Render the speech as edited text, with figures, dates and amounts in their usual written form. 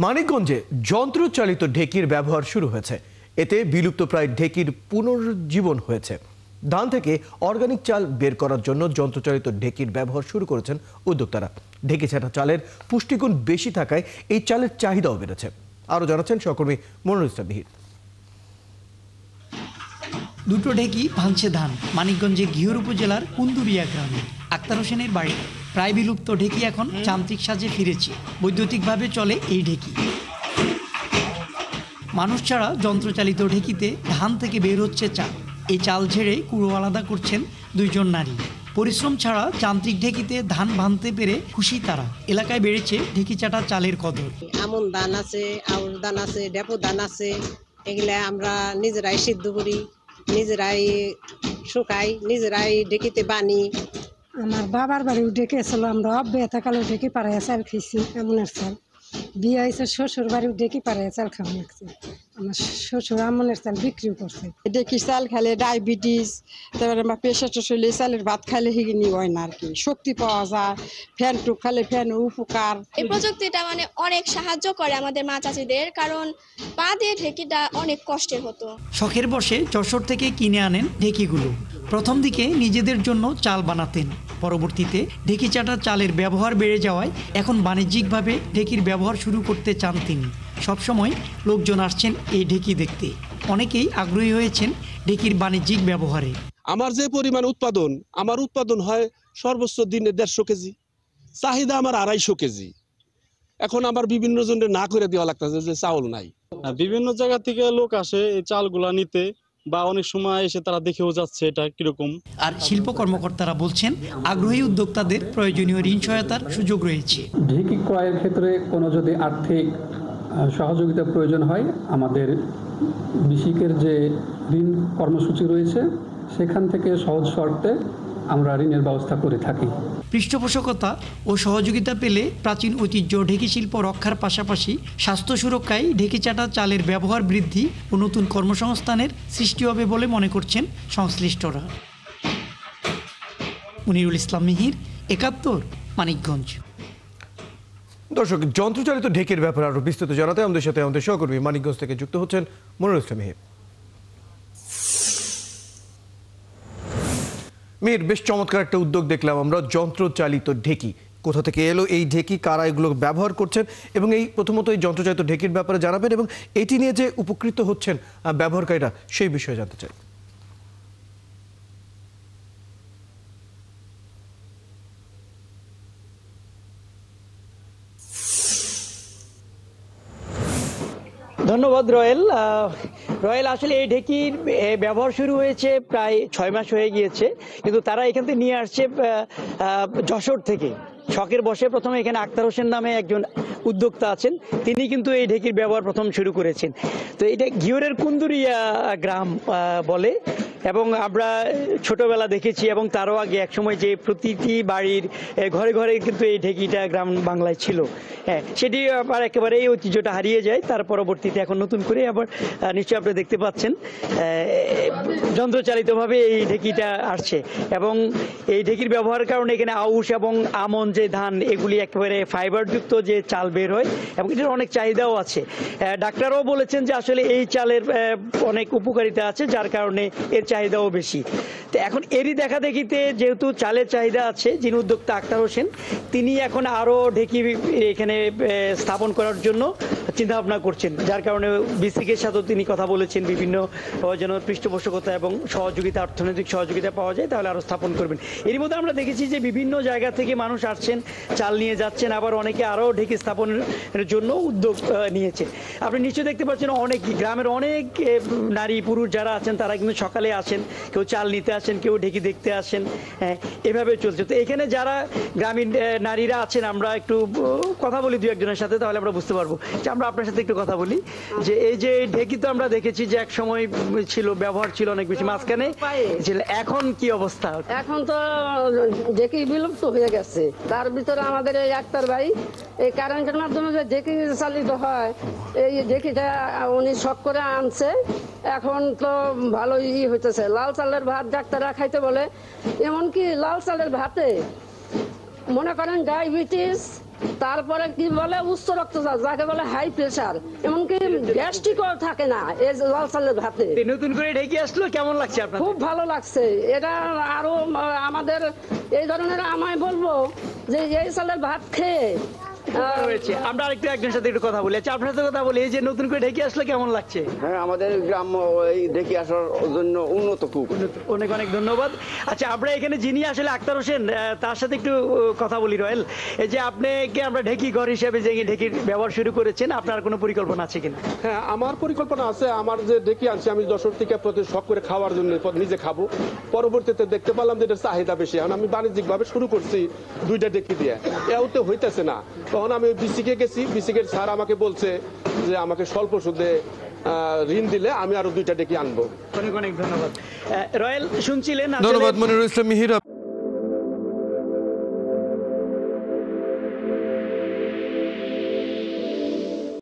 মানিকগঞ্জে যন্ত্রচালিত ঢেকির ব্যবহার শুরু হয়েছে। এতে বিলুপ্তপ্রায় ঢেকির পুনর্জীবন হয়েছে। ধান থেকে অর্গানিক চাল বের করার জন্য যন্ত্রচালিত ঢেকির ব্যবহার শুরু করেছেন উদ্যোক্তারা। ঢেকি ছাটা চালের পুষ্টিগুণ বেশি থাকায় এই চালের চাহিদাও বেড়েছে। আরও জানাচ্ছেন সহকর্মী মনিরুল ইসলাম মিহির। দুটো ঢেকি ভাঙছে ধান মানিকগঞ্জে ঘিওর উপজেলার কুন্দুরিয়া গ্রামে। আক্তার হোসেনের বাড়ি। প্রায় বিলুপ্ত ঢেকি এখন যান্ত্রিক সাজে ফিরেছে। বৈদ্যুতিকভাবে চলে এই ঢেকি। মানুষ ছাড়া যন্ত্রচালিত ঢেকিতে ধান থেকে বের হচ্ছে চাল। এই চাল ঝেড়ে কুড়ো আলাদা করছেন দুইজন নারী। পরিশ্রম ছাড়া যান্ত্রিক ঢেকিতে ধান ভাঙতে পেরে খুশি তারা। এলাকায় বেড়েছে ঢেকি চাটা চালের কদর। আমন ধান আছে, আউশ ধান আছে, ডেপো ধান আছে, এগুলা আমরা নিজেরাই সিদ্ধ করি, নিজেরাই শুকাই, নিজেরাই ঢেকিতে বানি। আমার বাবার বাড়িও ঢেকেছিল, আমরা বেতাকালেও ঢেকে পাড়ায় চাল খেয়েছি। আমনের চাল বিয়ে হয়েছে, শ্বশুর বাড়িও ঢেকে পাড়ায় চাল খাওয়া লাগছে। আমার শ্বশুর আমনের চাল বিক্রিও করছে। ঢেকি চাল খেলে ডায়াবেটিস, তারপরে আমার প্রেশার টেশার চালের ভাত খাইলে হিগিনি হয় না আর কি, শক্তি পাওয়া যায়। ফ্যান টুক খালে ফ্যান উপকার। এই প্রযুক্তিটা অনেক সাহায্য করে আমাদের মা চাচিদের, কারণ পা দিয়ে ঢেকিটা অনেক কষ্টের হতো। শখের বসে যশোর থেকে কিনে আনেন ঢেকিগুলো। প্রথম দিকে নিজেদের জন্য চাল বানাতেন। পরবর্তীতে ঢেকি চাটা চালের ব্যবহার বেড়ে যাওয়ায় এখন বাণিজ্যিকভাবে ঢেকির ব্যবহার শুরু করতে চান তিনি। সবসময় লোকজন আসছেন এই ঢেকি দেখতে। অনেকেই আগ্রহী হয়েছেন ঢেকির বাণিজ্যিক ব্যবহারে। আমার যে পরিমাণ আমার উৎপাদন হয় সর্বোচ্চ দিনে 150 কেজি, চাহিদা আমার 250 কেজি। এখন আমার বিভিন্ন জনের না করে দেওয়া লাগতেছে যে চাউল নাই। বিভিন্ন জায়গা থেকে লোক আসে এই চালগুলা নিতে, বা অনেক সময় এসে তারা দেখেও যাচ্ছে এটা কিরকম। আর শিল্প কর্মকর্তারা বলছেন আগ্রহী উদ্যোক্তাদের প্রয়োজনীয় ঋণ সহায়তার সুযোগ রয়েছে। ঢেকি ক্রয়ের ক্ষেত্রে কোনো যদি আর্থিক সহযোগিতা প্রয়োজন হয়, আমাদের বিসিকের যে ঋণ কর্মসূচি রয়েছে সেখান থেকে সহজ শর্তে আমরা ঋণের ব্যবস্থা করে থাকি। পৃষ্ঠপোষকতা ও সহযোগিতা পেলে প্রাচীন ঐতিহ্য ঢেকি শিল্প রক্ষার পাশাপাশি স্বাস্থ্য সুরক্ষায় ঢেকি চাটা চালের ব্যবহার বৃদ্ধি ও নতুন কর্মসংস্থানের সৃষ্টি হবে বলে মনে করছেন সংশ্লিষ্টরা। মনিরুল ইসলাম মিহির, ৭১, মানিকগঞ্জ। দর্শক, যন্ত্রচালিত ঢেকির ব্যাপারে আরো বিস্তারিত জানাতে আমাদের সাথে আমাদের সহকর্মী মানিকগঞ্জ থেকে যুক্ত হচ্ছেন মনিরুল ইসলাম মিহির। মিহির, বেশ চমৎকার একটা উদ্যোগ দেখলাম আমরা, যন্ত্রচালিত ঢেকি। কোথা থেকে এলো এই ঢেকি, কারা এগুলো ব্যবহার করছেন, এবং এই প্রথমত এই যন্ত্রচালিত ঢেকির ব্যাপারে জানাবেন এবং এটি নিয়ে যে উপকৃত হচ্ছেন ব্যবহারকারীরা সেই বিষয়ে জানতে চাই। ধন্যবাদ রয়েল। আসলে এই ঢেকির ব্যবহার শুরু হয়েছে প্রায় 6 মাস হয়ে গিয়েছে, কিন্তু তারা এখান থেকে নিয়ে আসছে যশোর থেকে। শখের বসে প্রথমে এখানে আক্তার হোসেন নামে একজন উদ্যোক্তা আছেন, তিনি কিন্তু এই ঢেকির ব্যবহার প্রথম শুরু করেছেন। তো এটা ঘিওরের কুন্দুরিয়া গ্রাম বলে, এবং আমরা ছোটবেলা দেখেছি এবং তারও আগে একসময় যে প্রতিটি বাড়ির ঘরে ঘরে কিন্তু এই ঢেকিটা গ্রাম বাংলায় ছিল। হ্যাঁ, সেটি আবার একেবারে এই ঐতিহ্যটা হারিয়ে যায়। তার পরবর্তীতে এখন নতুন করে আবার নিশ্চয়ই আপনি দেখতে পাচ্ছেন যন্ত্রচালিতভাবে এই ঢেকিটা আসছে, এবং এই ঢেকির ব্যবহারের কারণে এখানে আউশ এবং আমন যে ধান, এগুলি একেবারে ফাইবারযুক্ত যে চাল বের হয়, এবং এটার অনেক চাহিদাও আছে। ডাক্তাররাও বলেছেন যে আসলে এই চালের অনেক উপকারিতা আছে, যার কারণে এর চাহিদাও বেশি। তো এখন এরই দেখা দেখিতে যেহেতু চালের চাহিদা আছে, যিনি উদ্যোক্তা আক্তার হোসেন, তিনি এখন আরও ঢেকি এখানে স্থাপন করার জন্য চিন্তা ভাবনা করছেন, যার কারণে বিসিকের সাথেও তিনি কথা বলেছেন বিভিন্ন যেন পৃষ্ঠপোষকতা এবং সহযোগিতা, অর্থনৈতিক সহযোগিতা পাওয়া যায়, তাহলে আরও স্থাপন করবেন। এরই মধ্যে আমরা দেখেছি যে বিভিন্ন জায়গা থেকে মানুষ আসছেন, চাল নিয়ে যাচ্ছেন, আবার অনেকে আরও ঢেকি স্থাপনের জন্য উদ্যোগ নিয়েছে। আপনি নিশ্চয়ই দেখতে পাচ্ছেন অনেক গ্রামের অনেক নারী পুরুষ যারা আছেন তারা কিন্তু সকালে আসেন, কেউ চাল নিতে আসেন, কেউ ঢেকি দেখতে আসেন। হ্যাঁ, এভাবে চলছে। তো এখানে যারা গ্রামীণ নারীরা আছেন, আমরা একটু কথা বলি দু একজনের সাথে, তাহলে আমরা বুঝতে পারবো। যে আমরা আপনার সাথে একটু কথা বলি যে এই যে ঢেকি তো আমরা দেখেছি যে এক সময় ছিল, ব্যবহার ছিল অনেক বেশি, মাঝখানে ছিল, এখন কি অবস্থা? এখন তো ঢেকি বিলুপ্ত হয়ে গেছে। তার ভিতরে আমাদের এই আক্তার ভাই এই কারেন্টের মাধ্যমে যে ঢেকি চালিত হয়, এই ঢেকিটা উনি শখ করে আনছে। এখন তো ভালোই হইতেছে। লাল চালের ভাত ডাক্তাররা খাইতে বলে, এমনকি লাল চালের ভাতে মনে করেন ডায়াবেটিস, তারপরে কি বলে উচ্চ রক্তচাপ, যাকে বলে হাই প্রেসার, এমনকি গ্যাস্ট্রিকও থাকে না এই লাল চালের ভাতে। নতুন করে ঢেকি আসলো, কেমন লাগছে আপনার? খুব ভালো লাগছে। এটা আরো আমাদের এই ধরনের, আমায় বলবো যে এই চালের ভাত খেয়ে হয়েছে। আমরা আরেকটু একজনের সাথে একটু কথা বলি। আচ্ছা, আপনার সাথে কথা বলি, এই যে নতুন করে ঢেকি আসলো, কেমন লাগছে? হ্যাঁ, আমাদের গ্রাম্য এই ঢেকি আসার জন্য উন্নত খুব। অনেক অনেক ধন্যবাদ। আচ্ছা, আমরা এখানে যিনি আসলে আক্তার হোসেন, তার সাথে একটু কথা বলি। রয়েল, এই যে আপনাকে আমরা ঢেকি ঘর হিসেবে যে ঢেকির ব্যবহার শুরু করেছেন, আপনার কোনো পরিকল্পনা আছে কিনা? হ্যাঁ, আমার পরিকল্পনা আছে। আমার যে ঢেকি আনছি আমি যশোর থেকে প্রতি শখ করে খাওয়ার জন্য নিজে খাবো। পরবর্তীতে দেখতে পেলাম যে এটার চাহিদা বেশি, এখন আমি বাণিজ্যিকভাবে শুরু করছি 2টা ঢেকি দিয়ে। এও তো হইতেছে না, তখন আমি বিসিকে গেছি। বিসিকের স্যার আমাকে বলছে যে আমাকে স্বল্প সুদে ঋণ দিলে আমি আরো 2টা ঢেকি আনবো। অনেক অনেক ধন্যবাদ। রয়েল, শুনছিলেন? ধন্যবাদ মনিরুল ইসলাম মিহির।